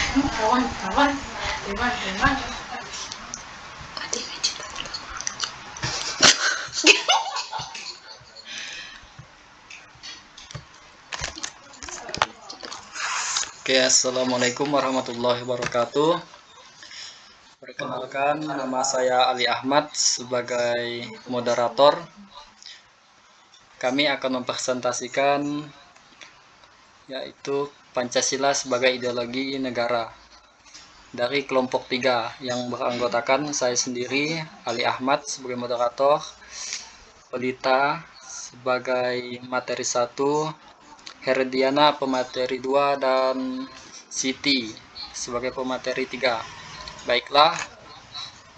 Kawan, kawan, teman, teman. Oke, assalamualaikum warahmatullahi wabarakatuh. Perkenalkan, nama saya Ali Ahmad sebagai moderator. Kami akan mempresentasikan yaitu Pancasila sebagai ideologi negara dari kelompok 3 yang beranggotakan saya sendiri, Ali Ahmad sebagai moderator, Pelita sebagai materi 1, Herdiana pemateri 2, dan Siti sebagai pemateri 3. Baiklah,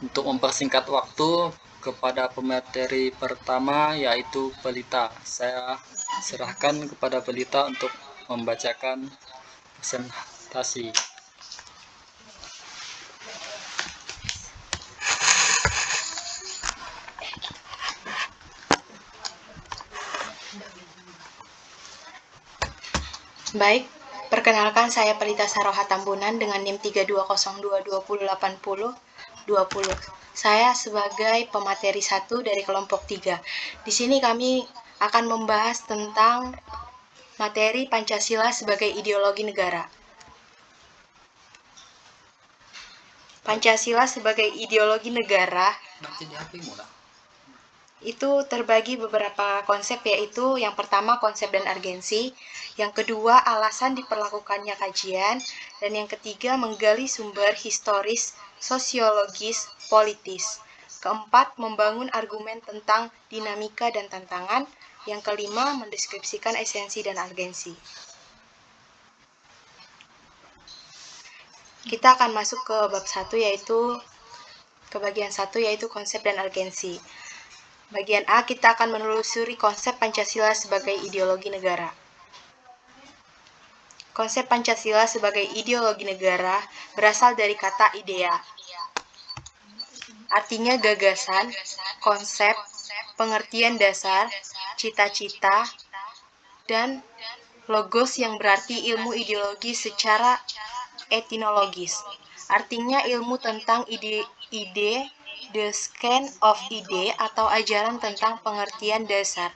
untuk mempersingkat waktu kepada pemateri pertama yaitu Pelita. Saya serahkan kepada Pelita untuk membacakan presentasi. Baik, perkenalkan saya Pelita Saroha Tambunan dengan NIM 3202208020. Saya sebagai pemateri 1 dari kelompok 3. Di sini kami akan membahas tentang materi Pancasila sebagai ideologi negara. Pancasila sebagai ideologi negara itu terbagi beberapa konsep, yaitu yang pertama konsep dan urgensi, yang kedua alasan diperlakukannya kajian, dan yang ketiga menggali sumber historis, sosiologis, politis. Keempat, membangun argumen tentang dinamika dan tantangan. Yang kelima, mendeskripsikan esensi dan urgensi. Kita akan masuk ke bab 1, yaitu ke bagian 1, yaitu konsep dan urgensi. Bagian A, kita akan menelusuri konsep Pancasila sebagai ideologi negara. Konsep Pancasila sebagai ideologi negara berasal dari kata idea. Artinya gagasan, konsep, pengertian dasar, cita-cita, dan logos yang berarti ilmu ideologi secara etimologis. Artinya ilmu tentang ide, the scan of ide atau ajaran tentang pengertian dasar.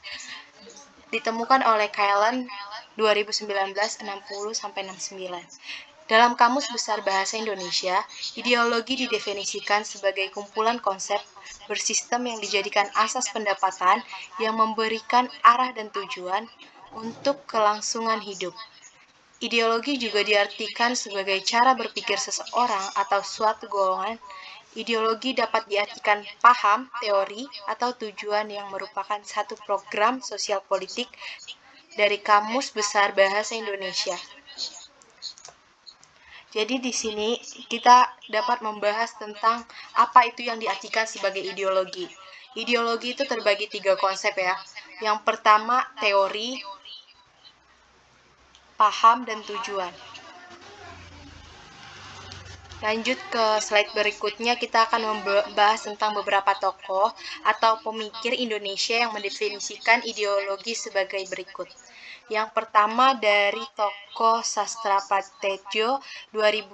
Ditemukan oleh Kailan 2019-60-69. Dalam Kamus Besar Bahasa Indonesia, ideologi didefinisikan sebagai kumpulan konsep bersistem yang dijadikan asas pendapatan yang memberikan arah dan tujuan untuk kelangsungan hidup. Ideologi juga diartikan sebagai cara berpikir seseorang atau suatu golongan. Ideologi dapat diartikan paham, teori, atau tujuan yang merupakan satu program sosial politik dari Kamus Besar Bahasa Indonesia. Jadi di sini kita dapat membahas tentang apa itu yang diartikan sebagai ideologi. Ideologi itu terbagi 3 konsep ya. Yang pertama teori, paham, dan tujuan. Lanjut ke slide berikutnya, kita akan membahas tentang beberapa tokoh atau pemikir Indonesia yang mendefinisikan ideologi sebagai berikut. Yang pertama dari tokoh Sastra Pratejo 2001,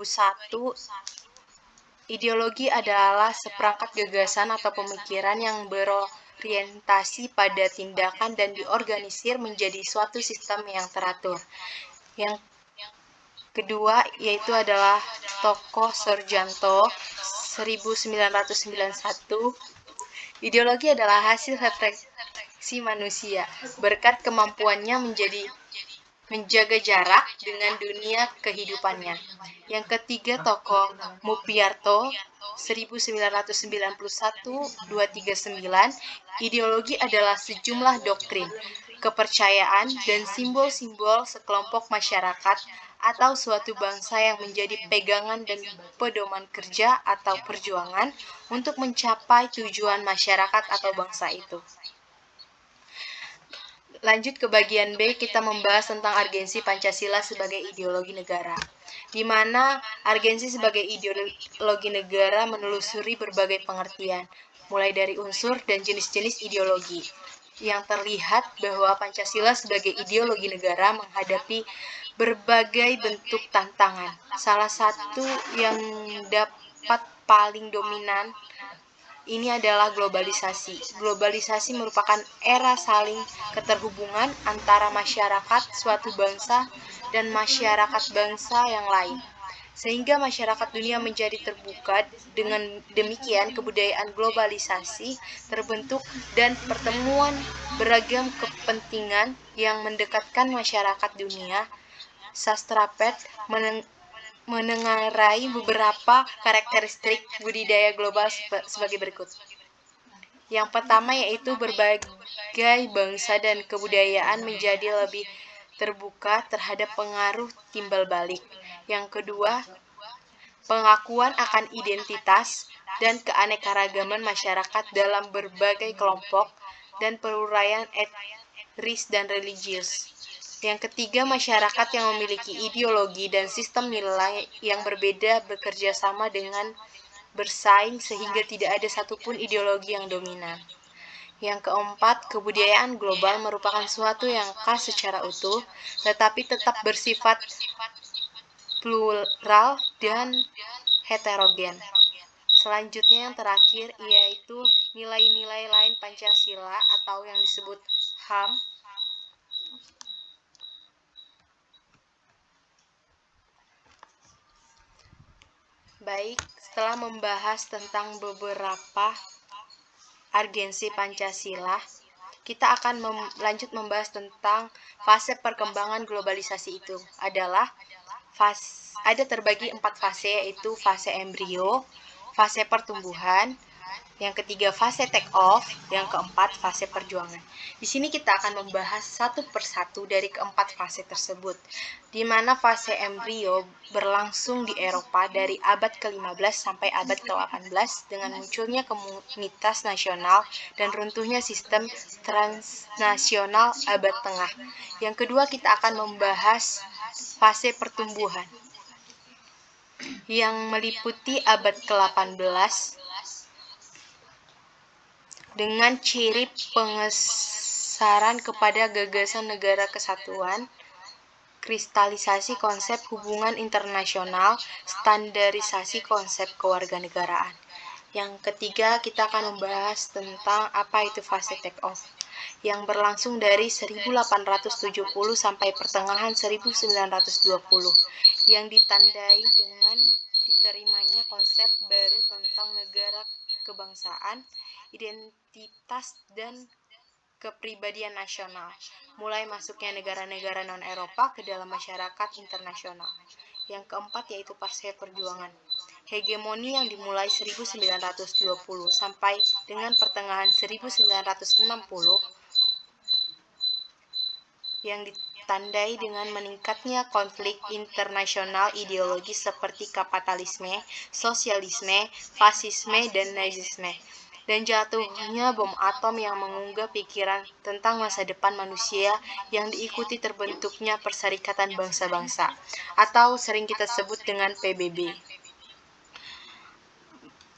ideologi adalah seperangkat gagasan atau pemikiran yang berorientasi pada tindakan dan diorganisir menjadi suatu sistem yang teratur. Yang kedua yaitu adalah tokoh Sorjanto 1991. Ideologi adalah hasil refleksi manusia berkat kemampuannya menjaga jarak dengan dunia kehidupannya. Yang ketiga tokoh Mupiarto 1991-239. Ideologi adalah sejumlah doktrin, kepercayaan, dan simbol-simbol sekelompok masyarakat atau suatu bangsa yang menjadi pegangan dan pedoman kerja atau perjuangan untuk mencapai tujuan masyarakat atau bangsa itu. Lanjut ke bagian B, kita membahas tentang urgensi Pancasila sebagai ideologi negara, di mana urgensi sebagai ideologi negara menelusuri berbagai pengertian, mulai dari unsur dan jenis-jenis ideologi. Yang terlihat bahwa Pancasila sebagai ideologi negara menghadapi berbagai bentuk tantangan. Salah satu yang dapat paling dominan ini adalah globalisasi. Globalisasi merupakan era saling keterhubungan antara masyarakat suatu bangsa dan masyarakat bangsa yang lain. Sehingga masyarakat dunia menjadi terbuka. Dengan demikian, kebudayaan globalisasi terbentuk dan pertemuan beragam kepentingan yang mendekatkan masyarakat dunia. Sastrapet menengarai beberapa karakteristik budidaya global sebagai berikut. Yang pertama yaitu berbagai bangsa dan kebudayaan menjadi lebih terbuka terhadap pengaruh timbal balik. Yang kedua, pengakuan akan identitas dan keanekaragaman masyarakat dalam berbagai kelompok dan peruraian etnis dan religius. Yang ketiga, masyarakat yang memiliki ideologi dan sistem nilai yang berbeda bekerja sama dengan bersaing sehingga tidak ada satupun ideologi yang dominan. Yang keempat, kebudayaan global merupakan suatu yang khas secara utuh, tetapi tetap bersifat plural dan heterogen. Selanjutnya yang terakhir yaitu nilai-nilai lain Pancasila atau yang disebut HAM. Baik, setelah membahas tentang beberapa agensi Pancasila, kita akan lanjut membahas tentang fase perkembangan globalisasi itu. Ada terbagi 4 fase, yaitu fase embrio, fase pertumbuhan, yang ketiga fase take off, yang keempat fase perjuangan. Di sini kita akan membahas satu persatu dari keempat fase tersebut, di mana fase embrio berlangsung di Eropa dari abad ke-15 sampai abad ke-18 dengan munculnya komunitas nasional dan runtuhnya sistem transnasional abad tengah. Yang kedua kita akan membahas fase pertumbuhan yang meliputi abad ke-18 dengan ciri pengesaran kepada gagasan negara kesatuan, kristalisasi konsep hubungan internasional, standarisasi konsep kewarganegaraan. Yang ketiga, kita akan membahas tentang apa itu fase take off, yang berlangsung dari 1870 sampai pertengahan 1920, yang ditandai dengan diterimanya konsep baru tentang negara kebangsaan, identitas dan kepribadian nasional, mulai masuknya negara-negara non-Eropa ke dalam masyarakat internasional. Yang keempat yaitu fase perjuangan, hegemoni yang dimulai 1920 sampai dengan pertengahan 1960, yang ditandai dengan meningkatnya konflik internasional ideologi seperti kapitalisme, sosialisme, fasisme, dan nazisme, dan jatuhnya bom atom yang mengunggah pikiran tentang masa depan manusia yang diikuti terbentuknya Perserikatan Bangsa-Bangsa atau sering kita sebut dengan PBB.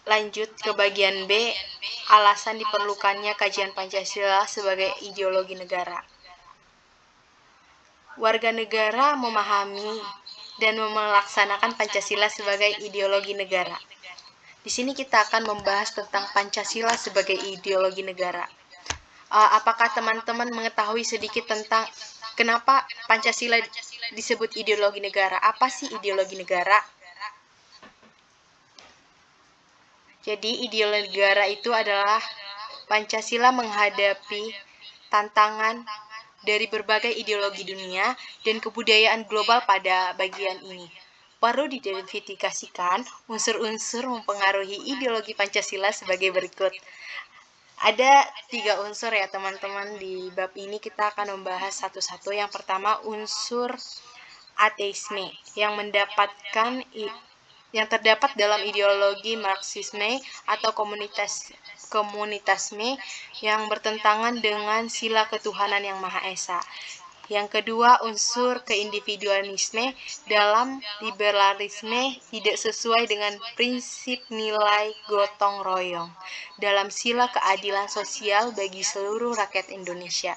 Lanjut ke bagian B, alasan diperlukannya kajian Pancasila sebagai ideologi negara. Warga negara memahami dan melaksanakan Pancasila sebagai ideologi negara. Di sini kita akan membahas tentang Pancasila sebagai ideologi negara. Apakah teman-teman mengetahui sedikit tentang kenapa Pancasila disebut ideologi negara? Apa sih ideologi negara? Jadi ideologi negara itu adalah Pancasila menghadapi tantangan dari berbagai ideologi dunia dan kebudayaan global pada bagian ini. Perlu diidentifikasikan unsur-unsur mempengaruhi ideologi Pancasila sebagai berikut. Ada 3 unsur ya teman-teman. Di bab ini kita akan membahas satu-satu. Yang pertama unsur ateisme yang terdapat dalam ideologi Marxisme atau komunitasme yang bertentangan dengan sila ketuhanan yang Maha Esa. Yang kedua, unsur keindividualisme dalam liberalisme tidak sesuai dengan prinsip nilai gotong royong dalam sila keadilan sosial bagi seluruh rakyat Indonesia.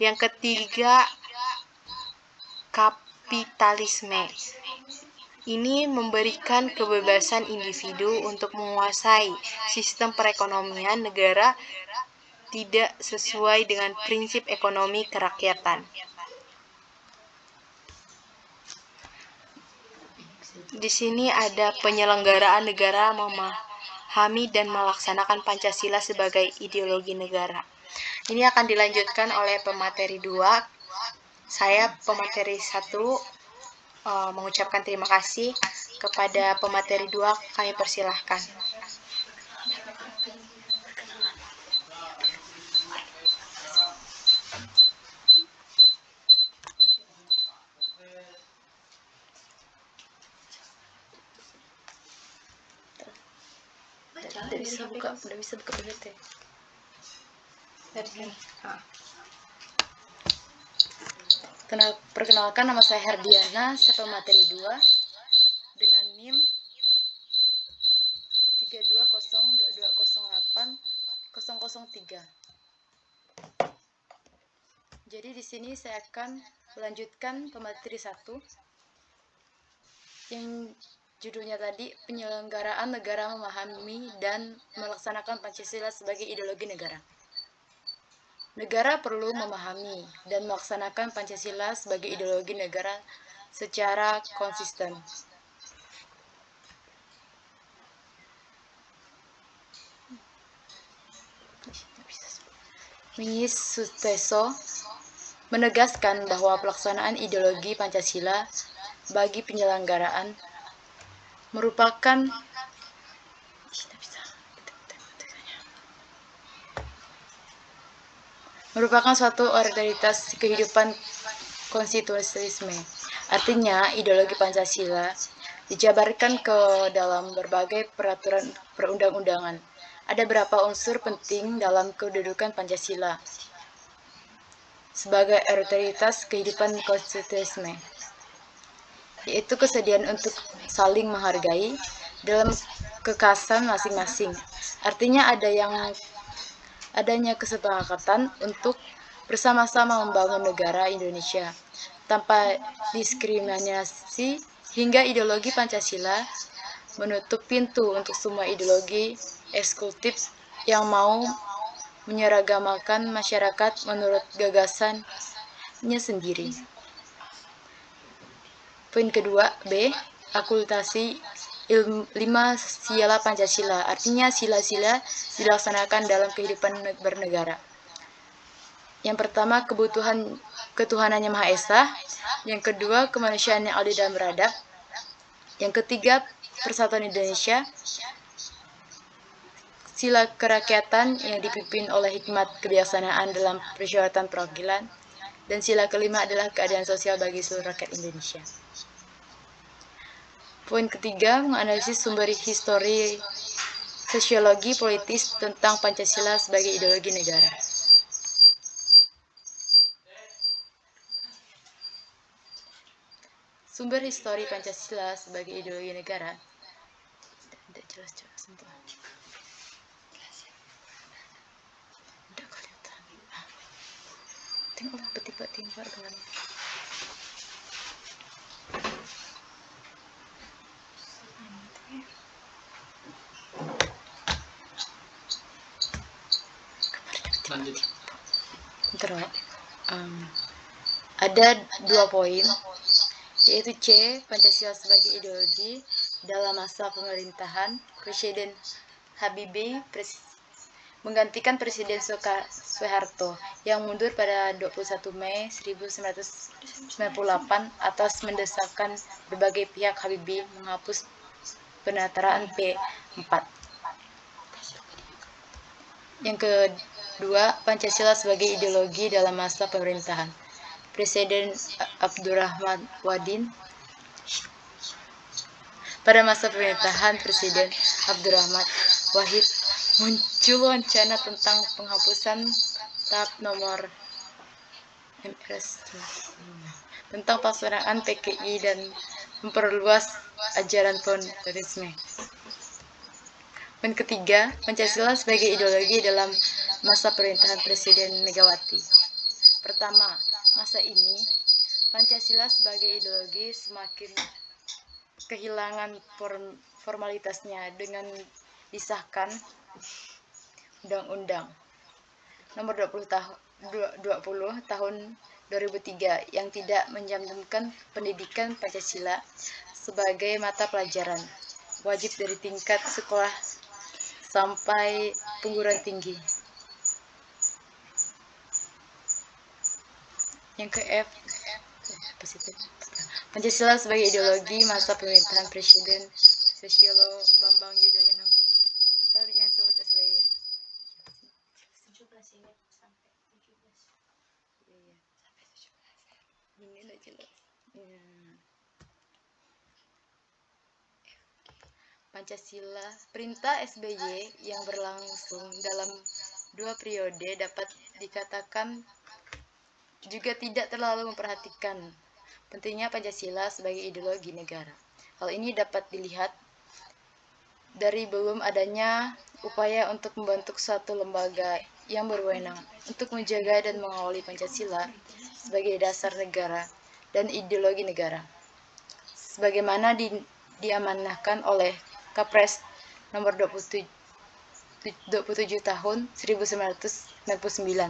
Yang ketiga, kapitalisme. Ini memberikan kebebasan individu untuk menguasai sistem perekonomian negara tidak sesuai dengan prinsip ekonomi kerakyatan. Di sini ada penyelenggaraan negara memahami dan melaksanakan Pancasila sebagai ideologi negara. Ini akan dilanjutkan oleh pemateri 2. Saya pemateri 1 mengucapkan terima kasih. Kepada pemateri 2 kami persilahkan. Udah bisa buka PPT. Dari sini. Perkenalkan, nama saya Herdiana, saya pemateri 2 dengan NIM 32022080003. Jadi di sini saya akan melanjutkan pemateri 1 yang judulnya tadi penyelenggaraan negara memahami dan melaksanakan Pancasila sebagai ideologi negara. Negara perlu memahami dan melaksanakan Pancasila sebagai ideologi negara secara konsisten. Mingis Suteso menegaskan bahwa pelaksanaan ideologi Pancasila bagi penyelenggaraan merupakan suatu otoritas kehidupan konstitusionalisme. Artinya, ideologi Pancasila dijabarkan ke dalam berbagai peraturan perundang-undangan. Ada beberapa unsur penting dalam kedudukan Pancasila sebagai otoritas kehidupan konstitusionalisme, yaitu kesediaan untuk saling menghargai dalam kekhasan masing-masing. Artinya adanya kesepakatan untuk bersama-sama membangun negara Indonesia tanpa diskriminasi, hingga ideologi Pancasila menutup pintu untuk semua ideologi eksekutif yang mau menyeragamakan masyarakat menurut gagasannya sendiri. Poin kedua, B. Akulturasi 5 sila Pancasila, artinya sila-sila dilaksanakan dalam kehidupan bernegara. Yang pertama, ketuhanan yang Maha Esa. Yang kedua, kemanusiaan yang adil dan beradab. Yang ketiga, persatuan Indonesia. Sila kerakyatan yang dipimpin oleh hikmat kebijaksanaan dalam persyaratan perwakilan. Dan sila kelima adalah keadilan sosial bagi seluruh rakyat Indonesia. Poin ketiga, menganalisis sumber histori sosiologi politis tentang Pancasila sebagai ideologi negara. Sumber histori Pancasila sebagai ideologi negara. Tidak jelas, sentuh. Tidak kelihatan. Tengoklah petipa-timpa dengan. Ada 2 poin, yaitu C. Pancasila sebagai ideologi dalam masa pemerintahan Presiden Habibie menggantikan Presiden Soeharto yang mundur pada 21 Mei 1998 atas mendesakan berbagai pihak Habibie menghapus penataraan P4. Yang kedua, Pancasila sebagai ideologi dalam masa pemerintahan Presiden Abdurrahman Wadin. Pada masa pemerintahan Presiden Abdurrahman Wahid muncul wacana tentang penghapusan tahap nomor MS tentang pelaksanaan PKI dan memperluas ajaran pluralisme. Poin ketiga, Pancasila sebagai ideologi dalam masa pemerintahan Presiden Megawati. Pertama, masa ini Pancasila sebagai ideologi semakin kehilangan formalitasnya dengan disahkan Undang-Undang Nomor 20 tahun 2003 yang tidak mencantumkan pendidikan Pancasila sebagai mata pelajaran wajib dari tingkat sekolah sampai perguruan tinggi. Yang ke F, Pancasila sebagai ideologi masa pemerintahan Presiden Susilo Bambang Yudhoyono atau yang disebut SBY. 17 ya, sampai 17. Iya, sampai 17. Ini udah jelas. Pancasila, perintah SBY yang berlangsung dalam 2 periode dapat dikatakan juga tidak terlalu memperhatikan pentingnya Pancasila sebagai ideologi negara. Hal ini dapat dilihat dari belum adanya upaya untuk membentuk suatu lembaga yang berwenang untuk menjaga dan mengawali Pancasila sebagai dasar negara dan ideologi negara. Sebagaimana diamanahkan oleh Kepres nomor 27 tahun 1999.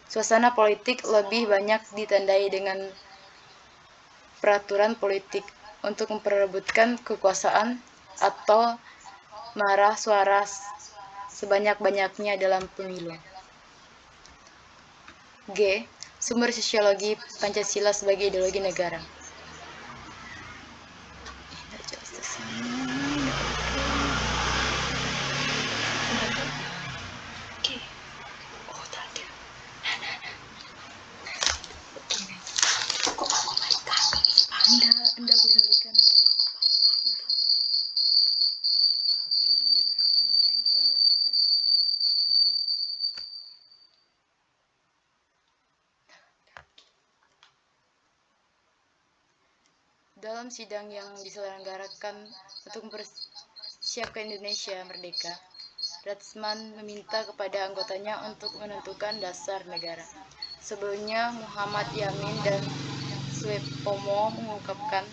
Suasana politik lebih banyak ditandai dengan peraturan politik untuk memperebutkan kekuasaan atau marah suara sebanyak-banyaknya dalam pemilu. G. Sumber sosiologi Pancasila sebagai ideologi negara. Anda aku kembalikan. Dalam sidang yang diselenggarakan untuk mempersiapkan Indonesia merdeka, Ratsman meminta kepada anggotanya untuk menentukan dasar negara. Sebelumnya, Muhammad Yamin dan Suepomo mengungkapkan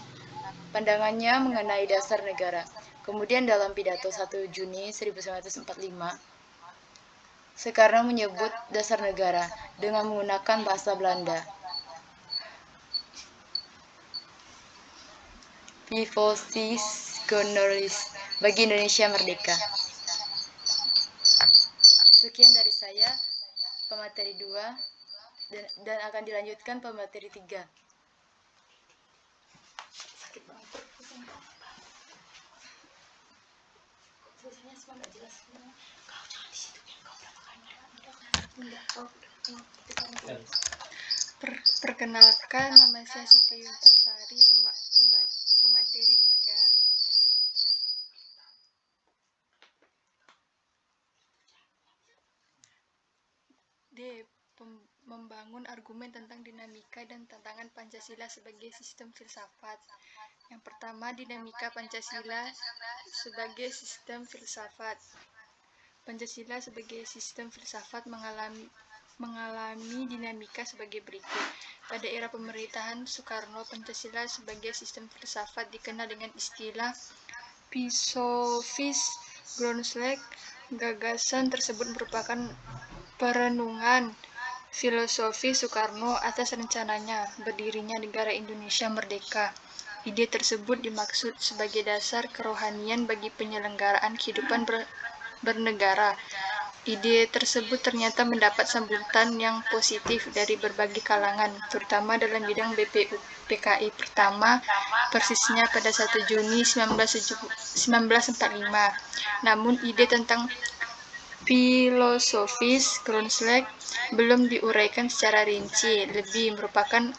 pandangannya mengenai dasar negara. Kemudian dalam pidato 1 Juni 1945, Soekarno menyebut dasar negara dengan menggunakan bahasa Belanda. Pivosis Gonolis bagi Indonesia Merdeka. Sekian dari saya, pemateri 2, dan akan dilanjutkan pemateri 3. Sakit banget. Tulisannya semua nggak jelas semua. Kau jangan di situ ya, kau berapa kali enggak kau Perkenalkan, nama saya Siti Yuntasari, pemateri 3. D. Membangun argumen tentang dinamika dan tantangan Pancasila sebagai sistem filsafat. Yang pertama, dinamika Pancasila sebagai sistem filsafat. Pancasila sebagai sistem filsafat mengalami dinamika sebagai berikut. Pada era pemerintahan Soekarno, Pancasila sebagai sistem filsafat dikenal dengan istilah Pisovis Groenslek. Gagasan tersebut merupakan perenungan filosofi Soekarno atas rencananya berdirinya negara Indonesia merdeka. Ide tersebut dimaksud sebagai dasar kerohanian bagi penyelenggaraan kehidupan bernegara. Ide tersebut ternyata mendapat sambutan yang positif dari berbagai kalangan, terutama dalam bidang BPUPKI pertama, persisnya pada 1 Juni 1945. Namun ide tentang filosofis Groenslek belum diuraikan secara rinci, lebih merupakan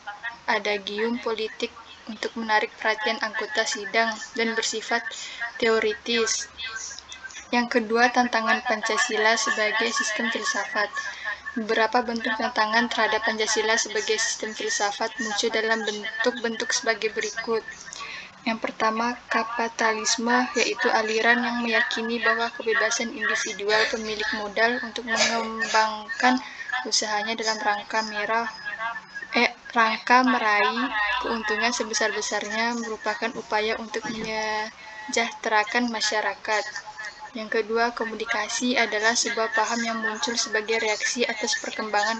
adagium politik untuk menarik perhatian anggota sidang dan bersifat teoritis. Yang kedua, tantangan Pancasila sebagai sistem filsafat. Beberapa bentuk tantangan terhadap Pancasila sebagai sistem filsafat muncul dalam bentuk-bentuk sebagai berikut. Yang pertama, kapitalisme, yaitu aliran yang meyakini bahwa kebebasan individual pemilik modal untuk mengembangkan usahanya dalam rangka rangka meraih keuntungan sebesar-besarnya merupakan upaya untuk menyejahterakan masyarakat. Yang kedua, komunikasi adalah sebuah paham yang muncul sebagai reaksi atas perkembangan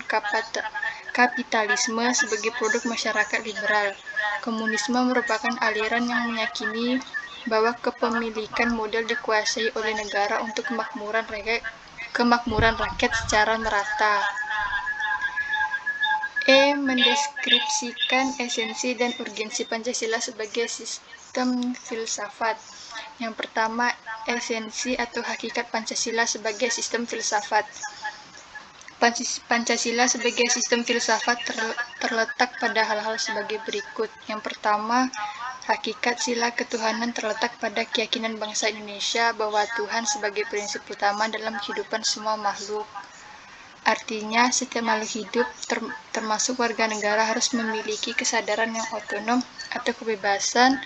kapitalisme sebagai produk masyarakat liberal. Komunisme merupakan aliran yang meyakini bahwa kepemilikan modal dikuasai oleh negara untuk kemakmuran rakyat secara merata. Mendeskripsikan esensi dan urgensi Pancasila sebagai sistem filsafat. Yang pertama, esensi atau hakikat Pancasila sebagai sistem filsafat. Pancasila sebagai sistem filsafat terletak pada hal-hal sebagai berikut. Yang pertama, hakikat sila ketuhanan terletak pada keyakinan bangsa Indonesia bahwa Tuhan sebagai prinsip utama dalam kehidupan semua makhluk. Artinya, setiap makhluk hidup, termasuk warga negara, harus memiliki kesadaran yang otonom atau kebebasan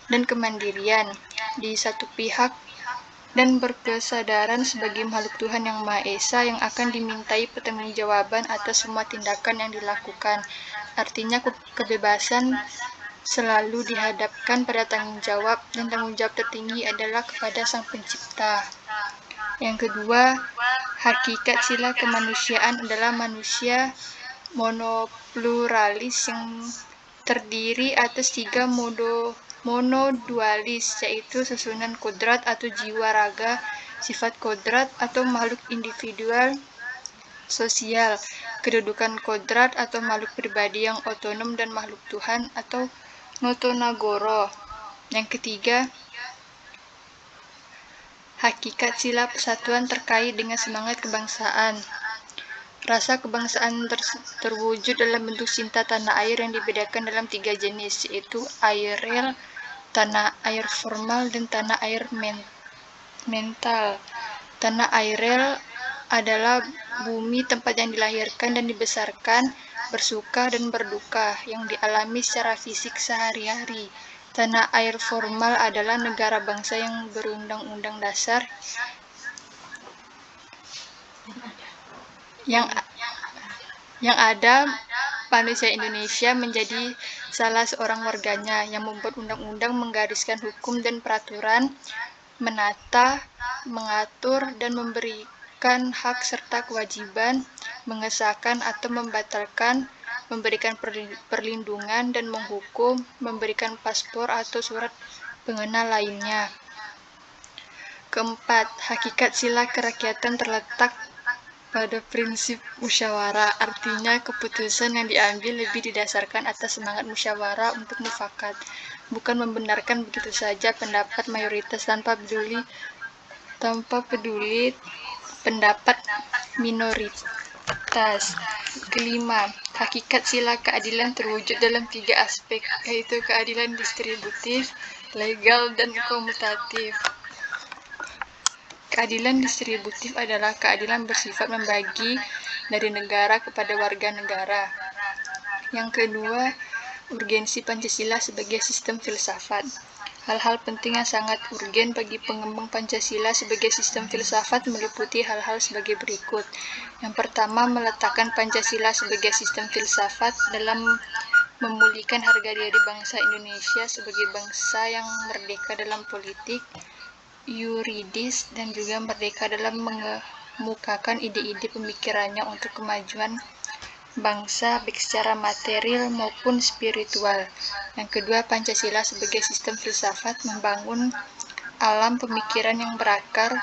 dan kemandirian di satu pihak dan berkesadaran sebagai makhluk Tuhan yang Maha Esa yang akan dimintai pertanggungjawaban atas semua tindakan yang dilakukan. Artinya, kebebasan selalu dihadapkan pada tanggung jawab, dan tanggung jawab tertinggi adalah kepada Sang Pencipta. Yang kedua, hakikat sila kemanusiaan adalah manusia monopluralis yang terdiri atas 3 monodualis, yaitu susunan kodrat atau jiwa raga, sifat kodrat atau makhluk individual sosial, kedudukan kodrat atau makhluk pribadi yang otonom, dan makhluk Tuhan atau notonagoro. Yang ketiga, hakikat sila persatuan terkait dengan semangat kebangsaan. Rasa kebangsaan terwujud dalam bentuk cinta tanah air yang dibedakan dalam 3 jenis, yaitu airel, tanah air formal, dan tanah air mental. Tanah airel adalah bumi tempat yang dilahirkan dan dibesarkan, bersuka dan berduka, yang dialami secara fisik sehari-hari. Tanah air formal adalah negara bangsa yang berundang-undang dasar yang ada manusia Indonesia menjadi salah seorang warganya, yang membuat undang-undang, menggariskan hukum dan peraturan, menata, mengatur, dan memberikan hak serta kewajiban, mengesahkan atau membatalkan, memberikan perlindungan dan menghukum, memberikan paspor atau surat pengenal lainnya. Keempat, hakikat sila kerakyatan terletak pada prinsip musyawarah. Artinya, keputusan yang diambil lebih didasarkan atas semangat musyawarah untuk mufakat, bukan membenarkan begitu saja pendapat mayoritas tanpa peduli pendapat minoritas. Kelima, hakikat sila keadilan terwujud dalam 3 aspek, yaitu keadilan distributif, legal, dan komutatif. Keadilan distributif adalah keadilan bersifat membagi dari negara kepada warga negara. Yang kedua, urgensi Pancasila sebagai sistem filsafat. Hal-hal penting yang sangat urgen bagi pengembang Pancasila sebagai sistem filsafat meliputi hal-hal sebagai berikut. Yang pertama, meletakkan Pancasila sebagai sistem filsafat dalam memulihkan harga diri bangsa Indonesia sebagai bangsa yang merdeka dalam politik, yuridis, dan juga merdeka dalam mengemukakan ide-ide pemikirannya untuk kemajuan bangsa baik secara material maupun spiritual. Yang kedua, Pancasila sebagai sistem filsafat membangun alam pemikiran yang berakar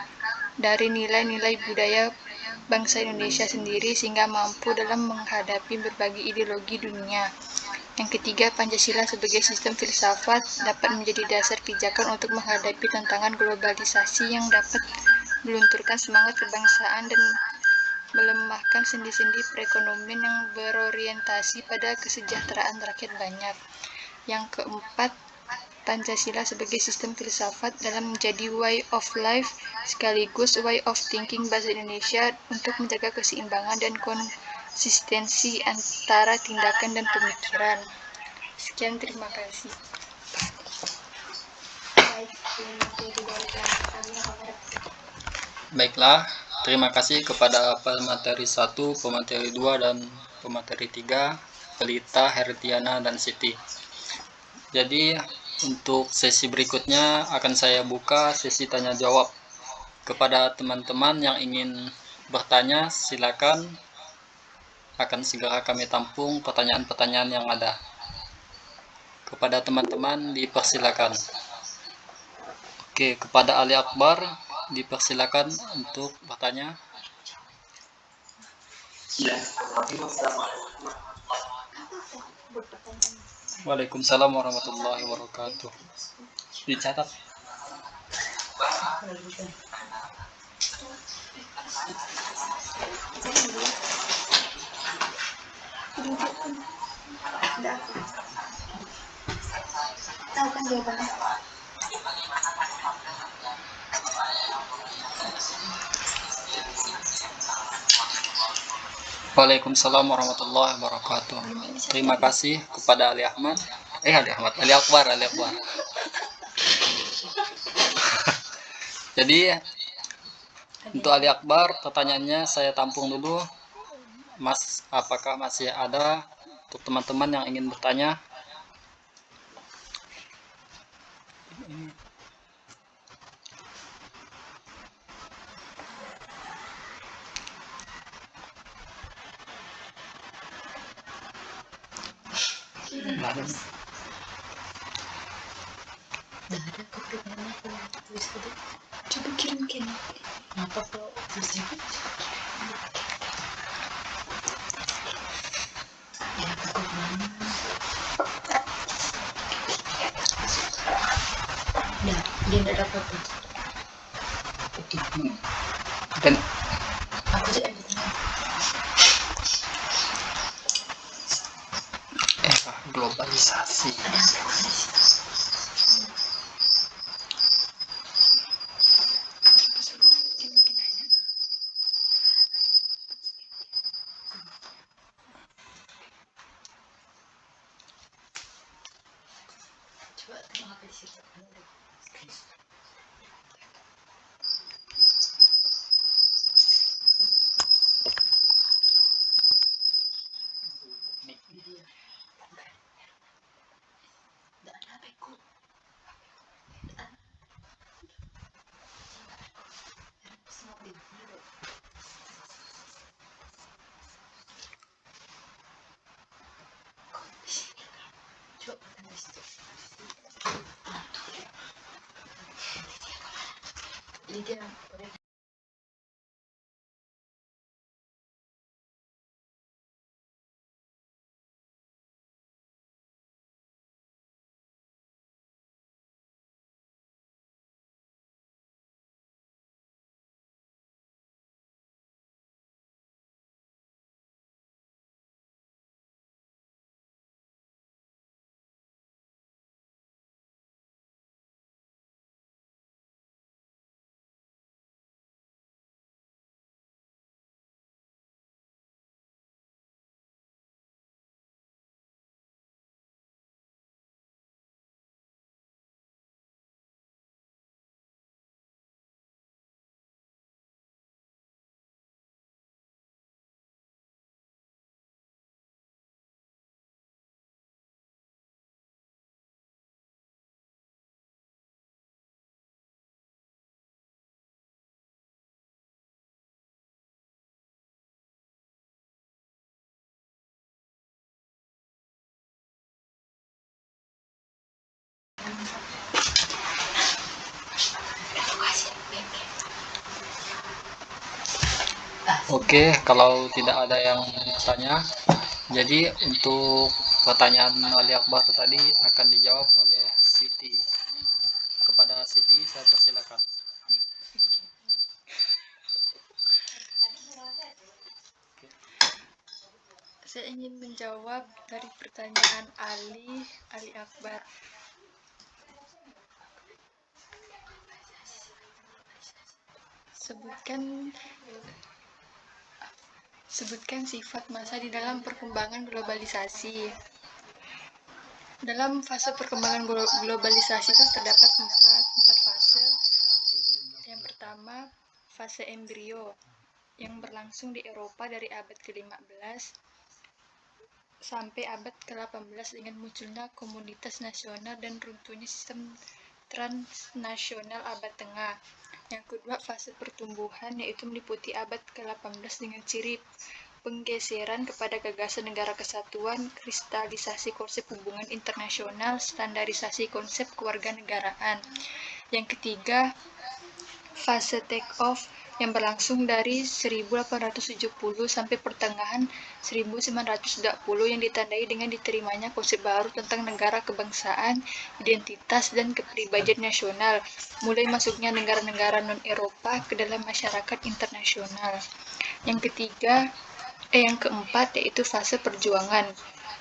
dari nilai-nilai budaya bangsa Indonesia sendiri sehingga mampu dalam menghadapi berbagai ideologi dunia. Yang ketiga, Pancasila sebagai sistem filsafat dapat menjadi dasar pijakan untuk menghadapi tantangan globalisasi yang dapat melunturkan semangat kebangsaan dan melemahkan sendi-sendi perekonomian yang berorientasi pada kesejahteraan rakyat banyak. Yang keempat, Pancasila sebagai sistem filsafat dalam menjadi way of life sekaligus way of thinking bahasa Indonesia untuk menjaga keseimbangan dan konsistensi antara tindakan dan pemikiran. Sekian, terima kasih. Baiklah, terima kasih kepada pemateri 1, pemateri 2, dan pemateri 3 Pelita, Herdiana, dan Siti. Jadi untuk sesi berikutnya akan saya buka sesi tanya jawab. Kepada teman-teman yang ingin bertanya, silakan, akan segera kami tampung pertanyaan-pertanyaan yang ada. Kepada teman-teman dipersilakan. Oke, kepada Ali Akbar dipersilakan untuk bertanya. Waalaikumsalam warahmatullahi wabarakatuh. Dicatat. Tahu kan jawabannya? Waalaikumsalam warahmatullahi wabarakatuh. Terima kasih kepada Ali Akbar. Jadi untuk Ali Akbar, pertanyaannya saya tampung dulu. Mas, apakah masih ada untuk teman-teman yang ingin bertanya? Coba kirim Kenny. Kenapa kok bisa? Ya takut banget. Ya, dia tidak dapat tuh. Dan Aku sih ada tanya. globalisasi. Coba tengok apa di situ. Tidak ada HP-ku. Coba di situ. Ini dia. Oke, kalau tidak ada yang bertanya, jadi untuk pertanyaan Ali Akbar tadi akan dijawab oleh Siti. Kepada Siti saya persilakan. Saya ingin menjawab dari pertanyaan Ali Akbar. Sebutkan sifat masa di dalam perkembangan globalisasi. Dalam fase perkembangan globalisasi itu terdapat empat fase. Yang pertama, fase embrio yang berlangsung di Eropa dari abad ke-15 sampai abad ke-18 dengan munculnya komunitas nasional dan runtuhnya sistem transnasional abad tengah. Yang kedua, fase pertumbuhan, yaitu meliputi abad ke-18 dengan ciri penggeseran kepada gagasan negara kesatuan, kristalisasi konsep hubungan internasional, standarisasi konsep kewarganegaraan. Yang ketiga, fase take-off yang berlangsung dari 1870 sampai pertengahan 1920 yang ditandai dengan diterimanya konsep baru tentang negara kebangsaan, identitas, dan kepribadian nasional, mulai masuknya negara-negara non-Eropa ke dalam masyarakat internasional. Yang keempat yaitu fase perjuangan.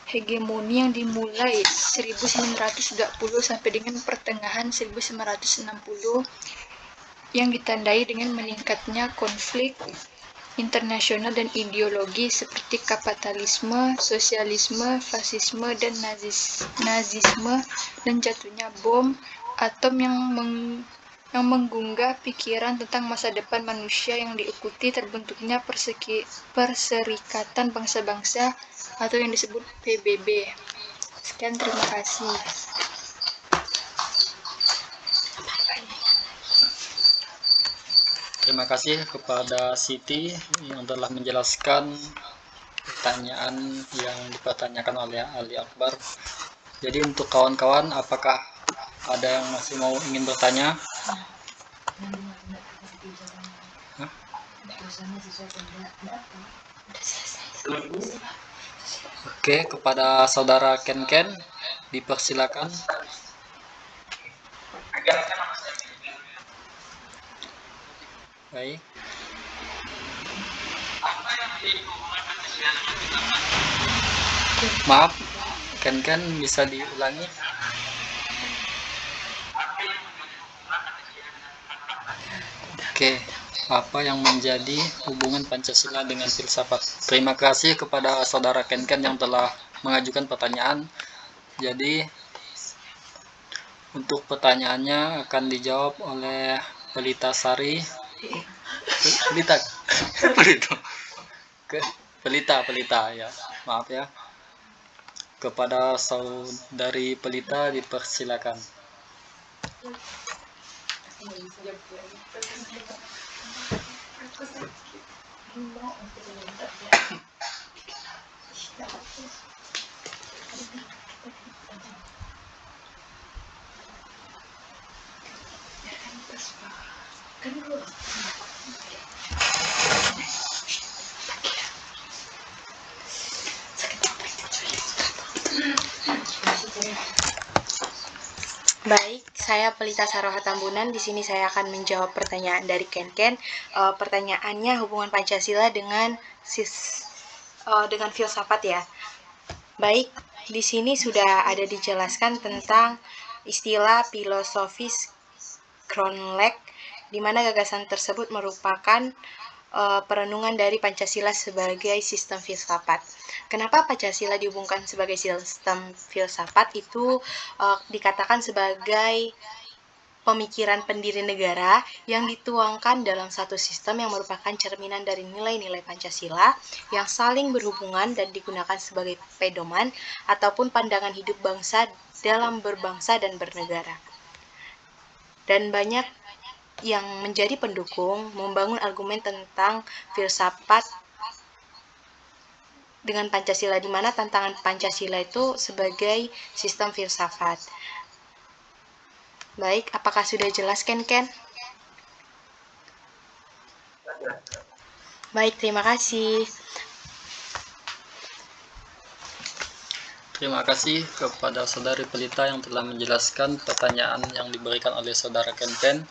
Hegemoni yang dimulai 1920 sampai dengan pertengahan 1960 yang ditandai dengan meningkatnya konflik internasional dan ideologi seperti kapitalisme, sosialisme, fasisme, dan nazisme, dan jatuhnya bom atom yang menggugah pikiran tentang masa depan manusia, yang diikuti terbentuknya Perserikatan Bangsa-Bangsa atau yang disebut PBB. Sekian, terima kasih. Terima kasih kepada Siti yang telah menjelaskan pertanyaan yang dipertanyakan oleh Ali Akbar. Jadi untuk kawan-kawan, apakah ada yang masih ingin bertanya? Oke, kepada saudara Ken, dipersilakan. Baik. Maaf, Ken bisa diulangi? Oke, apa yang menjadi hubungan Pancasila dengan filsafat? Terima kasih kepada saudara Ken yang telah mengajukan pertanyaan. Jadi untuk pertanyaannya akan dijawab oleh Pelita Sari. Pelita ya, maaf ya. Kepada saudari Pelita dipersilakan. Baik, saya Pelita Saroha Tambunan. Di sini saya akan menjawab pertanyaan dari Ken. Pertanyaannya hubungan Pancasila dengan filsafat ya. Baik, di sini sudah ada dijelaskan tentang istilah filosofis Kronlek, di mana gagasan tersebut merupakan perenungan dari Pancasila sebagai sistem filsafat. Kenapa Pancasila dihubungkan sebagai sistem filsafat? Itu dikatakan sebagai pemikiran pendiri negara yang dituangkan dalam satu sistem yang merupakan cerminan dari nilai-nilai Pancasila yang saling berhubungan dan digunakan sebagai pedoman ataupun pandangan hidup bangsa dalam berbangsa dan bernegara. Dan banyak yang menjadi pendukung membangun argumen tentang filsafat dengan Pancasila, di mana tantangan Pancasila itu sebagai sistem filsafat. Baik, apakah sudah jelas Ken? Baik, terima kasih. Terima kasih kepada saudari Pelita yang telah menjelaskan pertanyaan yang diberikan oleh saudara Ken.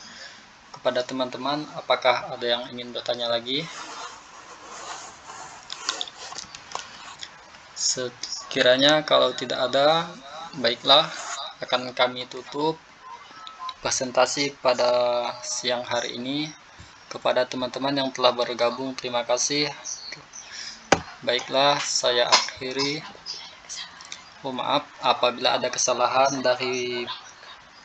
Kepada teman-teman, apakah ada yang ingin bertanya lagi? Sekiranya kalau tidak ada, baiklah, akan kami tutup presentasi pada siang hari ini. Kepada teman-teman yang telah bergabung, terima kasih. Baiklah, saya akhiri. Mohon maaf apabila ada kesalahan dari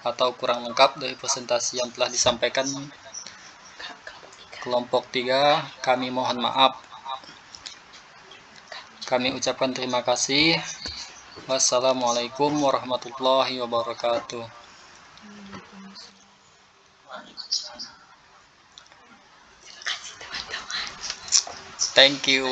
atau kurang lengkap dari presentasi yang telah disampaikan kelompok 3, kami mohon maaf. Kami ucapkan terima kasih. Wassalamualaikum warahmatullahi wabarakatuh. Thank you.